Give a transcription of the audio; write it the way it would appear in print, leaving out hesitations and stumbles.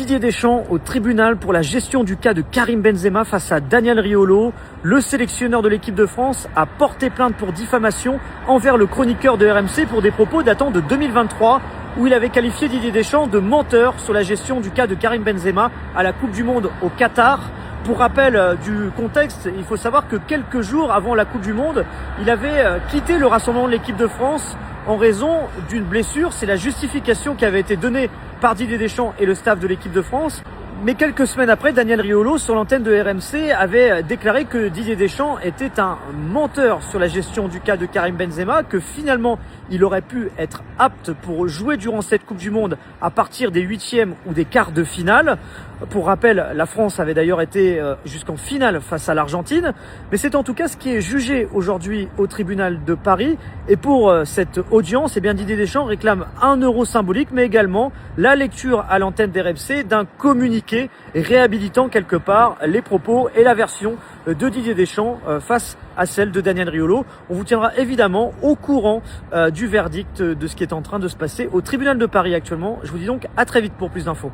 Didier Deschamps au tribunal pour la gestion du cas de Karim Benzema face à Daniel Riolo. Le sélectionneur de l'équipe de France a porté plainte pour diffamation envers le chroniqueur de RMC pour des propos datant de 2023 où il avait qualifié Didier Deschamps de menteur sur la gestion du cas de Karim Benzema à la Coupe du Monde au Qatar. Pour rappel du contexte, il faut savoir que quelques jours avant la Coupe du Monde, il avait quitté le rassemblement de l'équipe de France en raison d'une blessure. C'est la justification qui avait été donnée par Didier Deschamps et le staff de l'équipe de France. Mais quelques semaines après, Daniel Riolo, sur l'antenne de RMC, avait déclaré que Didier Deschamps était un menteur sur la gestion du cas de Karim Benzema, que finalement, il aurait pu être apte pour jouer durant cette Coupe du Monde à partir des huitièmes ou des quarts de finale. Pour rappel, la France avait d'ailleurs été jusqu'en finale face à l'Argentine. Mais c'est en tout cas ce qui est jugé aujourd'hui au tribunal de Paris. Et pour cette audience, eh bien Didier Deschamps réclame 1 euro symbolique, mais également la lecture à l'antenne d'RMC d'un communiqué réhabilitant quelque part les propos et la version de Didier Deschamps face à celle de Daniel Riolo. On vous tiendra évidemment au courant du verdict de ce qui est en train de se passer au tribunal de Paris actuellement. Je vous dis donc à très vite pour plus d'infos.